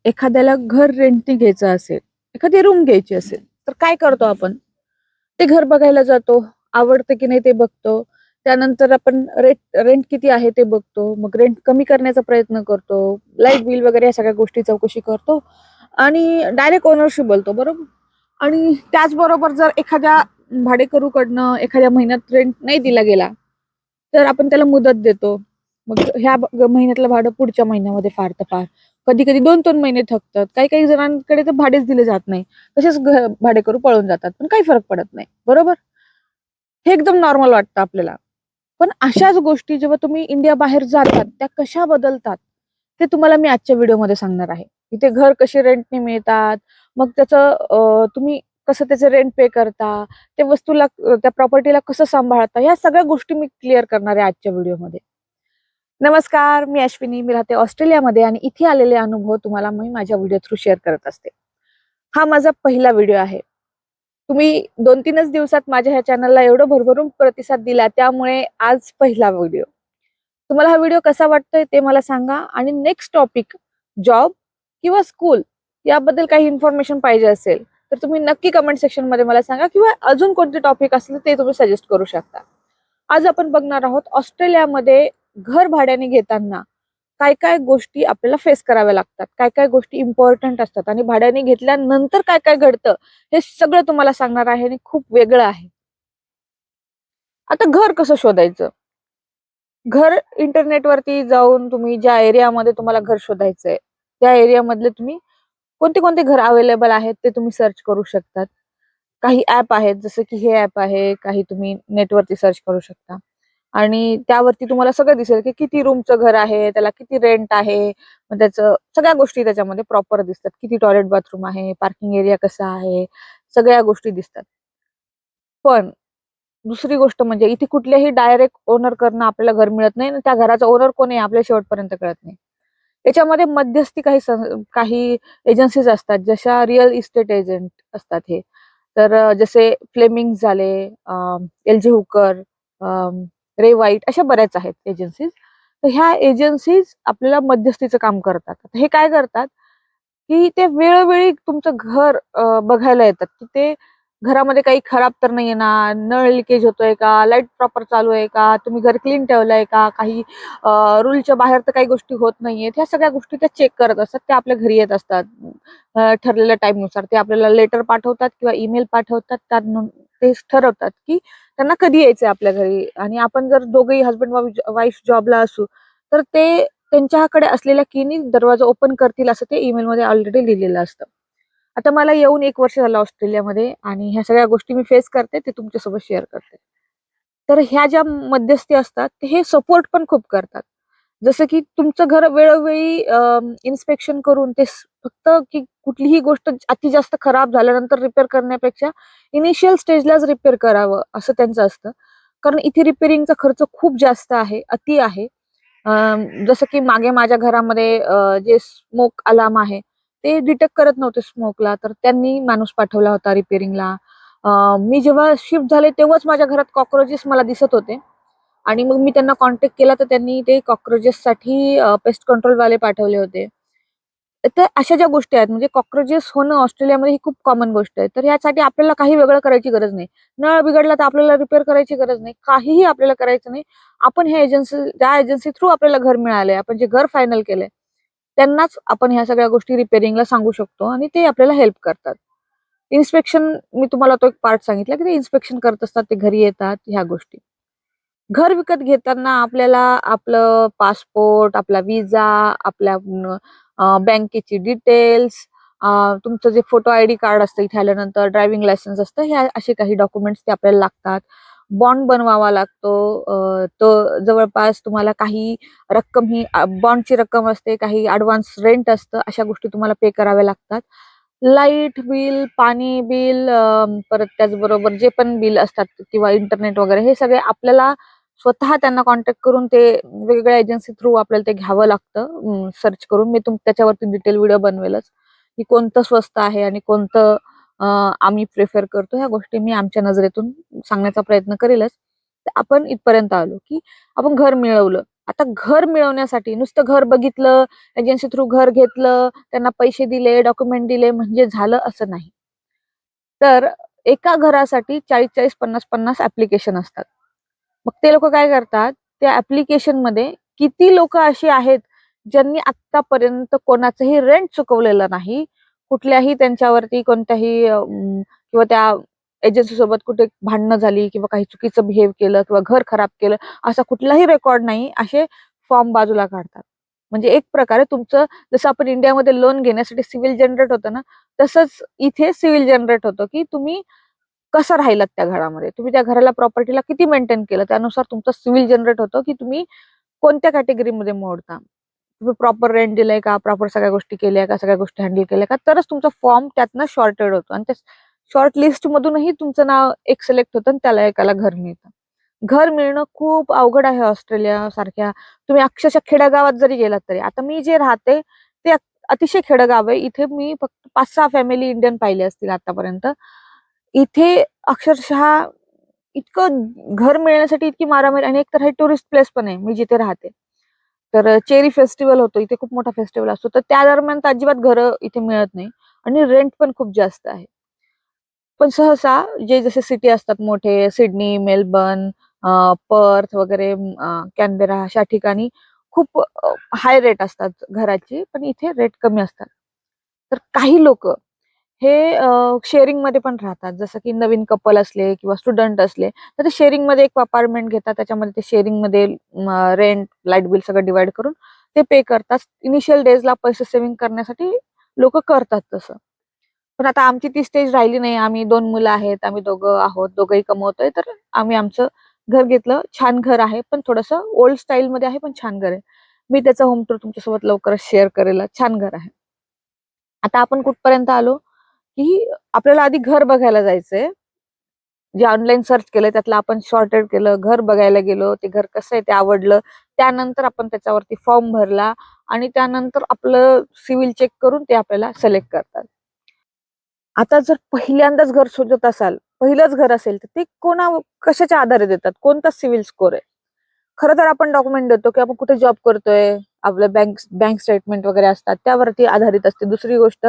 एखाद्याला घर रेंटने घ्यायचं असेल, एखादी रूम घ्यायची असेल, तर काय करतो आपण? ते घर बघायला जातो, आवडतं की नाही ते बघतो. त्यानंतर आपण रेंट किती आहे ते बघतो. मग रेंट कमी करण्याचा प्रयत्न करतो. लाईट बिल वगैरे या सगळ्या गोष्टी चौकशी करतो आणि डायरेक्ट ओनरशी बोलतो, बरोबर? आणि त्याचबरोबर जर एखाद्या भाडेकरूकडनं एखाद्या महिन्यात रेंट नाही दिला गेला, तर आपण त्याला मुदत देतो. मग ह्या महिन्यातलं भाडं पुढच्या महिन्यामध्ये फार तर फार. कधी-कधी 2-2 महिने थकतात. काही-काही जणांकडे तर भाडेच दिले जात नाही. तसेच भाडेकरू पळून जातात. पण काही फरक पडत नाही. बरोबर? हे एकदम नॉर्मल वाटतं आपल्याला. पण अशाच गोष्टी जेव्हा तुम्ही इंडिया बाहेर जातात, त्या कशा बदलतात? ते तुम्हाला मी आजच्या व्हिडिओमध्ये सांगणार आहे. इथे घर कसे रेंटने मिळतात, मग त्याचं तुम्ही कसं त्याचे रेंट पे करता, त्या वस्तूला त्या प्रॉपर्टीला कसं सांभाळता, ह्या सगळ्या गोष्टी मी क्लिअर करणार आहे आजच्या व्हिडिओमध्ये. नमस्कार, मी अश्विनी. मी राहते ऑस्ट्रेलियामध्ये आणि इथे आलेले अनुभव तुम्हाला मी माझ्या व्हिडिओ थ्रू शेअर करत असते. हा माझा पहिला व्हिडिओ आहे. तुम्ही 2-3च दिवसात माझ्या ह्या चॅनलला एवढं भरभरून प्रतिसाद दिला, त्यामुळे आज पहिला व्हिडिओ. तुम्हाला हा व्हिडिओ कसा वाटतोय ते मला सांगा आणि नेक्स्ट टॉपिक जॉब किंवा स्कूल याबद्दल काही इन्फॉर्मेशन पाहिजे असेल, तर तुम्ही नक्की कमेंट सेक्शनमध्ये मला सांगा किंवा अजून कोणते टॉपिक असले ते तुम्ही सजेस्ट करू शकता. आज आपण बघणार आहोत ऑस्ट्रेलियामध्ये घर भाड्याने घेताना काय-काय गोष्टी आपल्याला फेस कराव्या लागतात, काय-काय गोष्टी इम्पॉर्टंट असतात आणि भाड्याने घेतल्यानंतर काय-काय घडतं, हे सगळं तुम्हाला सांगणार आहे आणि खूप वेगळं आहे. आता घर कसं शोधायचं? घर इंटरनेटवरती जाऊन तुम्ही ज्या एरियामध्ये तुम्हाला घर शोधायचंय, त्या एरियामधले तुम्ही कोणते-कोणते घर अवेलेबल आहेत ते तुम्ही सर्च करू शकतात. काही ॲप आहेत, जसं की हे ॲप आहे, काही तुम्ही नेटवरती सर्च करू शकता आणि त्यावरती तुम्हाला सगळं दिसेल, की किती रूमचं घर आहे, त्याला किती रेंट आहे, मग त्याचं सगळ्या गोष्टी त्याच्यामध्ये प्रॉपर दिसतात. किती टॉयलेट बाथरूम आहे, पार्किंग एरिया कसा आहे, सगळ्या गोष्टी दिसतात. पण दुसरी गोष्ट म्हणजे इथे कुठल्याही डायरेक्ट ओनरकडनं आपल्याला घर मिळत नाही आणि त्या घराचा ओनर कोण आहे आपल्याला शेवटपर्यंत कळत नाही. त्याच्यामध्ये मध्यस्थी काही एजन्सीज असतात, जशा रिअल इस्टेट एजंट असतात हे. तर जसे फ्लेमिंग्स झाले, एल-जी हुकर, रे व्हाईट अशा बऱ्याच आहेत एजन्सीज. तर ह्या एजन्सीज आपल्याला मध्यस्थीचं काम करतात. हे काय करतात, की ते वेळोवेळी तुमचं घर बघायला येतात, की ते घरामध्ये काही खराब तर नाहीये ना, नळ लिकेज होतोय का, लाईट प्रॉपर चालू आहे का, तुम्ही घर क्लीन ठेवलंय का, काही रूलच्या बाहेर तर काही गोष्टी होत नाहीयेत. ह्या सगळ्या गोष्टी त्या चेक करत असतात. त्या आपल्या घरी येत असतात. ठरलेल्या टाईमनुसार. ते आपल्याला लेटर पाठवतात किंवा ईमेल पाठवतात. त्यात ते ठरवतात, की त्यांना कधी यायचंय आपल्या घरी आणि आपण जर दोघंही हसबंड वाईफ जॉबला असू, तर ते त्यांच्याकडे असलेल्या कीनी दरवाजा ओपन करतील असं ते ईमेलमध्ये ऑलरेडी लिहिलेलं असतं. आता मला येऊन 1 वर्ष झालं ऑस्ट्रेलियामध्ये आणि ह्या सगळ्या गोष्टी मी फेस करते, ते तुमच्यासोबत शेअर करते. तर ह्या ज्या मध्यस्थी असतात, ते हे सपोर्ट पण खूप करतात. जसं की तुमचं घर वेळोवेळी इन्स्पेक्शन करून फक्त की कुठलीही गोष्ट अति जास्त खराब झाल्यानंतर रिपेअर करण्यापेक्षा इनिशियल स्टेजलाच रिपेअर करावं, असं त्यांचं असतं. कारण इथे रिपेअरिंगचा खर्च खूप जास्त आहे, अति आहे. जसं की मागे माझ्या घरामध्ये जे स्मोक अलार्म आहे, ते डिटेक्ट करत नव्हते स्मोकला, तर त्यांनी माणूस पाठवला होता रिपेअरिंगला. मी जेव्हा शिफ्ट झाले तेव्हाच माझ्या घरात कॉकरोचेस मला दिसत होते आणि मग मी त्यांना कॉन्टॅक्ट केला, तर त्यांनी ते कॉकरोचेससाठी पेस्ट कंट्रोलवाले पाठवले होते. तर अशा ज्या गोष्टी आहेत म्हणजे कॉकरोचेस होणं ऑस्ट्रेलियामध्ये ही खूप कॉमन गोष्ट आहे. तर यासाठी आपल्याला काही वेगळं करायची गरज नाही. नळ बिघडला तर आपल्याला रिपेअर करायची गरज नाही. काहीही आपल्याला करायचं नाही. आपण ह्या त्या एजन्सी थ्रू आपल्याला घर मिळालंय. आपण जे घर फायनल केलंय, त्यांनाच आपण ह्या सगळ्या गोष्टी रिपेअरिंगला सांगू शकतो आणि ते आपल्याला हेल्प करतात. इन्स्पेक्शन मी तुम्हाला तो एक पार्ट सांगितला, की ते इन्स्पेक्शन करत असतात, ते घरी येतात, ह्या गोष्टी. घर विकत घेताना आपल्याला आपलं पासपोर्ट, आपला व्हिसा, आपल्या बँकेची डिटेल्स, तुमचं जे फोटो आयडी कार्ड असतं इथे आल्यानंतर, ड्रायव्हिंग लायसन्स असतं, ह्या असे काही डॉक्युमेंट्स ते आपल्याला लागतात. बॉन्ड बनवावा लागतो. तो जवळपास तुम्हाला काही रक्कम ही बॉन्डची रक्कम असते, काही ॲडव्हान्स रेंट असतं, अशा गोष्टी तुम्हाला पे कराव्या लागतात. लाईट बिल, पाणी बिल, परत त्याचबरोबर जे पण बिल असतात किंवा इंटरनेट वगैरे हे सगळे आपल्याला स्वतः त्यांना कॉन्टॅक्ट करून ते वेगवेगळ्या एजन्सी थ्रू आपल्याला ते घ्यावं लागतं सर्च करून. मी त्याच्यावरती डिटेल व्हिडिओ बनवेलच, की कोणतं स्वस्त आहे आणि कोणतं आम्ही प्रिफर करतो. ह्या गोष्टी मी आमच्या नजरेतून सांगण्याचा प्रयत्न करेलच. तर आपण इथपर्यंत आलो, की आपण घर मिळवलं. आता घर मिळवण्यासाठी नुसतं घर बघितलं, एजन्सी थ्रू घर घेतलं, त्यांना पैसे दिले, डॉक्युमेंट दिले म्हणजे झालं असं नाही. तर एका घरासाठी 40-40, 50-50 ऍप्लिकेशन असतात. मग ते लोक काय करतात, त्या ऍप्लिकेशन मध्ये किती लोक अशी आहेत ज्यांनी आतापर्यंत कोणाचंही रेंट चुकवलेलं नाही, कुठल्याही त्यांच्यावरती कोणत्याही किंवा त्या एजन्सी सोबत कुठे भांडणं झाली किंवा काही चुकीचं बिहेव केलं किंवा घर खराब केलं, असा कुठलाही रेकॉर्ड नाही, असे फॉर्म बाजूला काढतात. म्हणजे एक प्रकारे तुमचं, जसं आपण इंडियामध्ये लोन घेण्यासाठी सिव्हिल जनरेट होतं ना, तसंच इथे सिव्हिल जनरेट होतं की तुम्ही कसं राहिलात त्या घरामध्ये, तुम्ही त्या घराला प्रॉपर्टीला किती मेंटेन केलं, त्यानुसार तुमचं सिव्हिल जनरेट होतं की तुम्ही कोणत्या कॅटेगरीमध्ये मोडता. तुम्ही प्रॉपर रेंट दिलंय का, प्रॉपर सगळ्या गोष्टी केल्या का, सगळ्या गोष्टी हँडल केल्या का, तरच तुमचा फॉर्म त्यातनं शॉर्टेड होतो आणि त्या शॉर्ट लिस्ट मधूनही तुमचं नाव एक सिलेक्ट होतं आणि त्याला एकाला घर मिळतं. घर मिळणं खूप अवघड आहे ऑस्ट्रेलिया सारख्या. तुम्ही अक्षरशः खेड्यागावात जरी गेलात तरी, आता मी जे राहते ते अतिशय खेडगाव आहे. इथे मी फक्त 5-6 फॅमिली इंडियन पाहिले असतील आतापर्यंत. इथे अक्षरशः इतकं घर मिळण्यासाठी इतकी मारामारी, आणि एक तर हे टुरिस्ट प्लेस पण आहे मी जिथे राहते. तर चेरी फेस्टिवल होतो इथे, खूप मोठा फेस्टिवल असतो, तर त्या दरम्यान तर अजिबात घरं इथे मिळत नाही आणि रेंट पण खूप जास्त आहे. पण सहसा जे जसे सिटी असतात मोठे, सिडनी, मेलबर्न, पर्थ वगैरे, कॅनबेरा, अशा ठिकाणी खूप हाय रेट असतात घराची, पण इथे रेट कमी असतात. तर काही लोक हे शेअरिंग मध्ये पण राहतात, जसं की नवीन कपल असले किंवा स्टुडंट असले तर ते शेअरिंग मध्ये एक अपार्टमेंट घेतात, त्याच्यामध्ये ते शेअरिंग मध्ये रेंट, लाईट बिल सगळं डिवाइड करून ते पे करतात. इनिशियल डेजला पैसे सेव्हिंग करण्यासाठी लोक करतात तसं. पण आता आमची ती स्टेज राहिली नाही. आम्ही 2 मुलं आहेत, आम्ही दोघं आहोत, दोघंही कमवतोय, तर आम्ही आमचं घर घेतलं. छान घर आहे, पण थोडंसं ओल्ड स्टाईल मध्ये आहे, पण छान घर आहे. मी त्याचा होम टूर तुमच्यासोबत लवकरच शेअर करेल. छान घर आहे. आता आपण कुठपर्यंत आलो, की आपल्याला आधी घर बघायला जायचंय. जे ऑनलाईन सर्च केलं त्यातलं आपण शॉर्टेड केलं, घर बघायला गेलो, ते घर कसं आहे ते आवडलं. त्यानंतर आपण त्याच्यावरती फॉर्म भरला आणि त्यानंतर आपलं सिव्हिल चेक करून ते आपल्याला सिलेक्ट करतात. आता जर पहिल्यांदाच घर शोधत असाल, पहिलंच घर असेल, तर ते कशाच्या आधारे देतात, कोणता सिव्हिल स्कोर आहे? खरं तर आपण डॉक्युमेंट देतो की आपण कुठे जॉब करतोय, आपलं बँक बँक स्टेटमेंट वगैरे असतात, त्यावरती आधारित असते. दुसरी गोष्ट,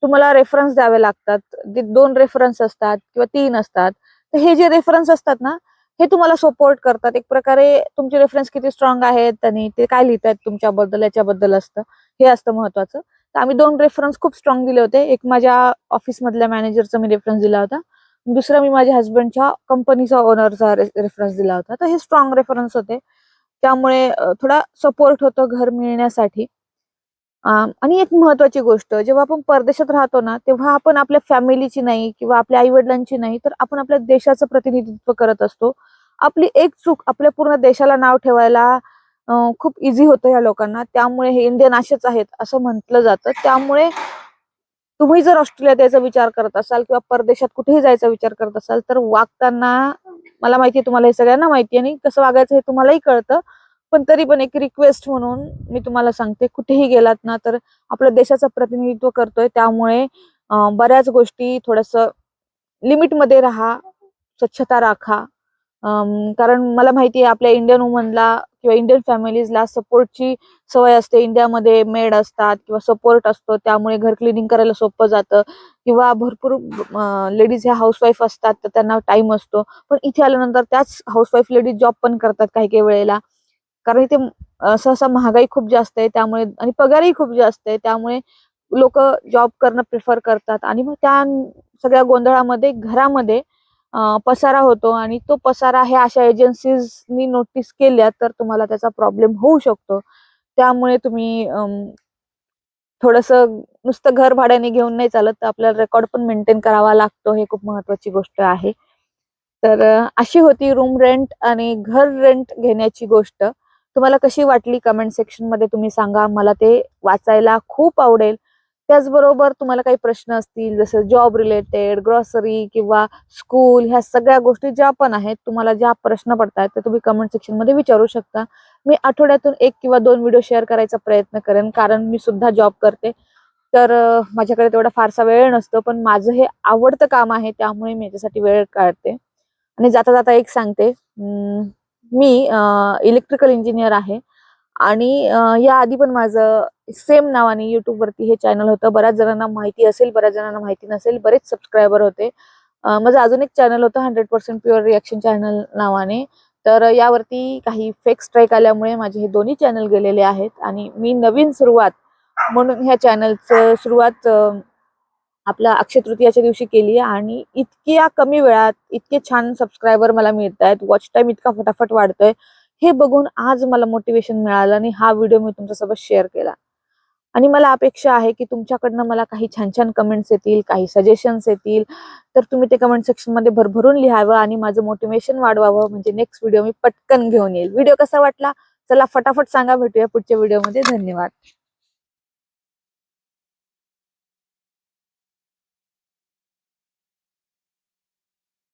तुम्हाला रेफरन्स द्यावे लागतात. ते 2 रेफरन्स असतात किंवा 3 असतात. तर हे जे रेफरन्स असतात ना, हे तुम्हाला सपोर्ट करतात. एक प्रकारे तुमचे रेफरन्स किती स्ट्रॉंग आहेत आणि ते काय लिहितात तुमच्याबद्दल, याच्याबद्दल असतं. हे असतं महत्वाचं. तर आम्ही 2 रेफरन्स खूप स्ट्रॉंग दिले होते. एक माझ्या ऑफिसमधल्या मॅनेजरचा मी रेफरन्स दिला होता. दुसरा मी माझ्या हस्बंडच्या कंपनीचा ओनरचा रेफरन्स दिला होता. तर हे स्ट्रॉंग रेफरन्स होते. त्यामुळे थोडा सपोर्ट होतो घर मिळण्यासाठी. आणि एक महत्वाची गोष्ट, जेव्हा आपण परदेशात राहतो ना, तेव्हा आपण आपल्या फॅमिलीची नाही किंवा आपल्या आई-वडिलांची नाही, तर आपण आपल्या देशाचं प्रतिनिधित्व करत असतो. आपली एक चूक आपल्या पूर्ण देशाला नाव ठेवायला खूप इझी होतं या लोकांना. त्यामुळे हे इंडियन असेच आहेत असं म्हटलं जातं. त्यामुळे तुम्ही जर ऑस्ट्रेलियात यायचा विचार करत असाल किंवा परदेशात कुठेही जायचा विचार करत असाल, तर वागताना, मला माहिती आहे तुम्हाला हे सगळ्यांना माहिती आहे आणि कसं वागायचं हे तुम्हालाही कळतं. पण तरी पण एक रिक्वेस्ट म्हणून मी तुम्हाला सांगते, कुठेही गेलात ना, तर आपल्या देशाचं प्रतिनिधित्व करतोय, त्यामुळे बऱ्याच गोष्टी थोडंसं लिमिटमध्ये राहा, स्वच्छता राखा. कारण मला माहिती आहे आपल्या इंडियन वुमनला किंवा इंडियन फॅमिलीजला सपोर्टची सवय असते. इंडियामध्ये मेड असतात किंवा सपोर्ट असतो, त्यामुळे घर क्लिनिंग करायला सोपं जातं किंवा भरपूर लेडीज ह्या हाऊसवाईफ असतात, तर त्यांना टाइम असतो. पण इथे आल्यानंतर त्याच हाऊसवाईफ लेडीज जॉब पण करतात काही काही वेळेला. कारण इथे सहसा महागाई खूप जास्त आहे, त्यामुळे, आणि पगारही खूप जास्त आहे, त्यामुळे लोक जॉब करणं प्रिफर करतात आणि मग त्या सगळ्या गोंधळामध्ये घरामध्ये पसारा होतो आणि तो पसारा ह्या अशा एजन्सीजनी नोटीस केल्या तर तुम्हाला त्याचा प्रॉब्लेम होऊ शकतो. त्यामुळे तुम्ही थोडंसं नुसतं घर भाड्याने घेऊन नाही चालत, तर आपल्याला रेकॉर्ड पण मेंटेन करावा लागतो. हे खूप महत्वाची गोष्ट आहे. तर अशी होती रूम रेंट आणि घर रेंट घेण्याची गोष्ट. तुम्हाला कशी वाटली कमेंट सेक्शन मध्ये तुम्ही सांगा. मला ते वाचायला खूप आवडेल. त्याचबरोबर तुम्हाला काही प्रश्न असतील, जसं जॉब रिलेटेड, ग्रॉसरी किंवा स्कूल, ह्या सगळ्या गोष्टी ज्या पण आहेत, तुम्हाला ज्या प्रश्न पडतायत ते तुम्ही कमेंट सेक्शन मध्ये विचारू शकता. मी आठवड्यातून 1 किंवा 2 व्हिडिओ शेअर करायचा प्रयत्न करेन, कारण मी सुद्धा जॉब करते. तर माझ्याकडे तेवढा फारसा वेळ नसतो, पण माझं हे आवडतं काम आहे, त्यामुळे मी याच्यासाठी वेळ काढते. आणि जाता जाता एक सांगते, मी इलेक्ट्रिकल इंजिनियर आहे आणि या आधी पण माझं सेम नावाने YouTube वरती हे चॅनल होतं. बऱ्याच जणांना माहिती असेल, बऱ्याच जणांना माहिती नसेल. बरेच सबस्क्रायबर होते. माझं अजून एक चॅनल होतं 100% प्युअर रिॲक्शन चॅनल नावाने. तर यावरती काही फेक स्ट्राईक आल्यामुळे माझे हे दोन्ही चॅनल गेलेले आहेत आणि मी नवीन सुरुवात म्हणून ह्या चॅनलचं सुरुवात आपल्या अक्षय तृतीयाच्या दिवशी केली आहे आणि इतक्या कमी वेळात इतके छान सबस्क्रायबर मला मिळत आहेत, वॉच टाइम इतका फटाफट वाढतोय, हे बघून आज मला मोटिवेशन मिळालं आणि हा व्हिडिओ मी तुमच्यासोबत शेअर केला. आणि मला अपेक्षा आहे की तुमच्याकडनं मला काही छान छान कमेंट्स येतील, काही सजेशन्स येतील, तर तुम्ही ते कमेंट सेक्शन मध्ये भरभरून लिहावं आणि माझं मोटिवेशन वाढवावं, म्हणजे नेक्स्ट व्हिडिओ मी पटकन घेऊन येईल. व्हिडिओ कसा वाटला चला फटाफट सांगा. भेटूया पुढच्या व्हिडिओमध्ये. धन्यवाद.